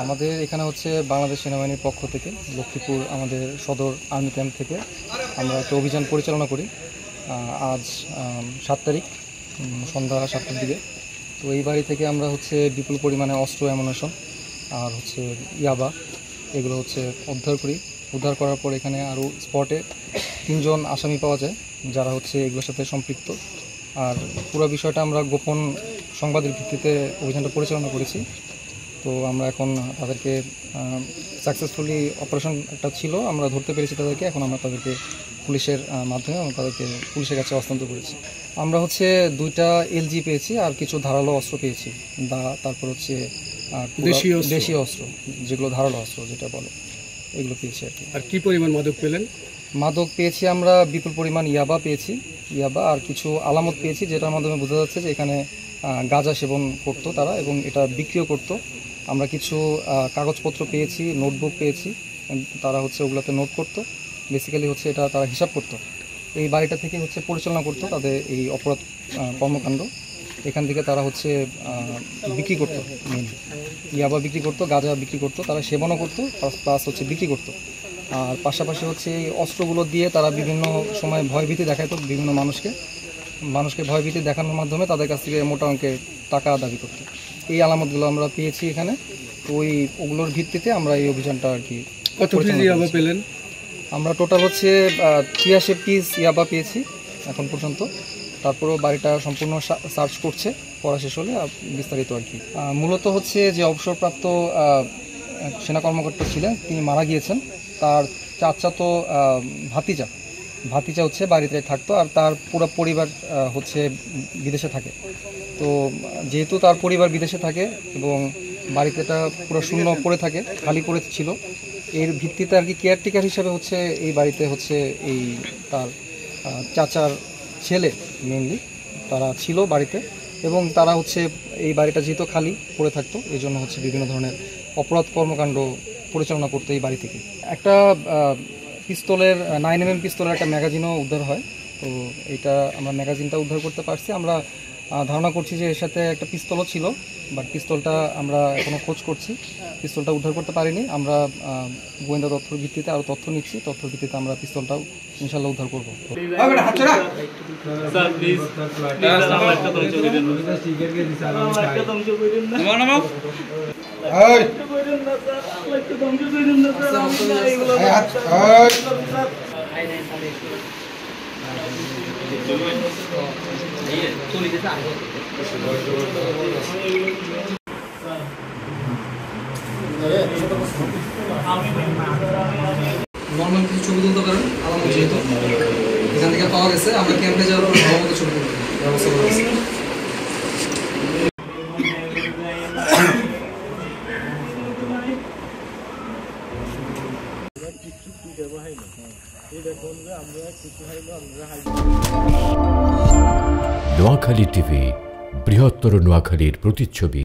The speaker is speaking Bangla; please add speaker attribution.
Speaker 1: আমাদের এখানে হচ্ছে বাংলাদেশ সেনাবাহিনীর পক্ষ থেকে লক্ষ্মীপুর আমাদের সদর আর্মি ক্যাম্প থেকে আমরা একটা অভিযান পরিচালনা করি আজ 7 তারিখ সন্ধ্যা 7টার দিকে। তো এই বাড়ি থেকে আমরা হচ্ছে বিপুল পরিমাণে অস্ত্র অ্যামুনেশন আর হচ্ছে ইয়াবা এগুলো হচ্ছে উদ্ধার করার পর এখানে আরও স্পটে 3 জন আসামি পাওয়া যায় যারা হচ্ছে এগুলোর সাথে সম্পৃক্ত। আর পুরো বিষয়টা আমরা গোপন সংবাদের ভিত্তিতে অভিযানটা পরিচালনা করেছি। তো আমরা এখন তাদেরকে সাকসেসফুলি অপারেশন একটা ছিল, আমরা ধরতে পেরেছি তাদেরকে। এখন আমরা তাদেরকে পুলিশের মাধ্যমে তাদেরকে পুলিশের কাছে হস্তান্তর করেছি। আমরা হচ্ছে 2টা এলজি পেয়েছি আর কিছু ধারালো অস্ত্র পেয়েছি, তারপর হচ্ছে দেশীয় অস্ত্র যেগুলো ধারালো অস্ত্র যেটা বলে এগুলো পেয়েছি আর কি।
Speaker 2: আর কি পরিমাণ মাদক পেলেন?
Speaker 1: মাদক পেয়েছি আমরা বিপুল পরিমাণ ইয়াবা পেয়েছি, ইয়াবা আর কিছু আলামত পেয়েছি যেটার মাধ্যমে বোঝা যাচ্ছে যে এখানে গাঁজা সেবন করতো তারা এবং এটা বিক্রিও করতো। আমরা কিছু কাগজপত্র পেয়েছি, নোটবুক পেয়েছি, তারা হচ্ছে ওগুলোতে নোট করতো। বেসিক্যালি হচ্ছে এটা তারা হিসাব করতো, এই বাড়িটা থেকে হচ্ছে পরিচালনা করতো তাদের এই অপরাধ কর্মকাণ্ড। এখান থেকে তারা হচ্ছে বিক্রি করতো, মেনলি ইয়াবা বিক্রি করতো, গাঁজা বিক্রি করতো, তারা সেবনও করতো প্লাস হচ্ছে বিক্রি করতো। আর পাশাপাশি হচ্ছে এই অস্ত্রগুলো দিয়ে তারা বিভিন্ন সময় ভয়ভীতি দেখাতো বিভিন্ন মানুষকে ভয়ভীতি দেখানোর মাধ্যমে তাদের কাছ থেকে মোটা অঙ্কের টাকা দাবি করতো। এই আলামতগুলো আমরা পেয়েছি এখানে। তো ওগুলোর ভিত্তিতে আমরা এই অভিযানটা আর কি।
Speaker 2: কত পিস ইয়াবা পেলেন?
Speaker 1: আমরা টোটাল হচ্ছে 83 পিস ইয়াবা পেয়েছি এখন পর্যন্ত। তারপরেও বাড়িটা সম্পূর্ণ সার্চ করছে, পড়া শেষ হলে বিস্তারিত আর কি। মূলত হচ্ছে যে অবসরপ্রাপ্ত সেনা কর্মকর্তা ছিলেন, তিনি মারা গিয়েছেন। তার চাচাতো ভাতিজা হচ্ছে বাড়িতে থাকতো আর তার পুরো পরিবার হচ্ছে বিদেশে থাকে। তো যেহেতু তার পরিবার বিদেশে থাকে এবং বাড়িতেটা পুরো শূন্য পড়ে থাকে, খালি পড়ে ছিল, এর ভিত্তিতে আর কি কেয়ারটেকার হিসাবে হচ্ছে এই বাড়িতে হচ্ছে এই তার চাচার ছেলে মেনলি তারা ছিল বাড়িতে। এবং তারা হচ্ছে এই বাড়িটা যেহেতু খালি পড়ে থাকতো এই জন্য হচ্ছে বিভিন্ন ধরনের অপরাধ কর্মকাণ্ড পরিচালনা করতে এই বাড়ি থেকে। একটা পিস্তলের 9mm পিস্তলের একটা ম্যাগাজিনও উদ্ধার হয়। তো এইটা আমরা ম্যাগাজিনটা উদ্ধার করতে পারছি। আমরা ধারণা করছি যে এর সাথে একটা পিস্তলও ছিল, বাট পিস্তলটা আমরা এখনও খোঁজ করছি, পিস্তলটা উদ্ধার করতে পারিনি। আমরা গোয়েন্দা তথ্যের ভিত্তিতে আরও তথ্য নিচ্ছি, তথ্যের ভিত্তিতে আমরা পিস্তলটাও ইনশাল্লাহ উদ্ধার করবো। নর্মাল কিছু ছবি তুলতে পারেন আলামত যেহেতু এখান থেকে পাওয়া গেছে, আমরা ক্যাম্পে যাওয়ার ভালো মতো ছবি তুলতে ব্যবস্থা করা গেছে।
Speaker 3: নোয়াখালী টিভি, বৃহত্তর নোয়াখালীর প্রতিচ্ছবি।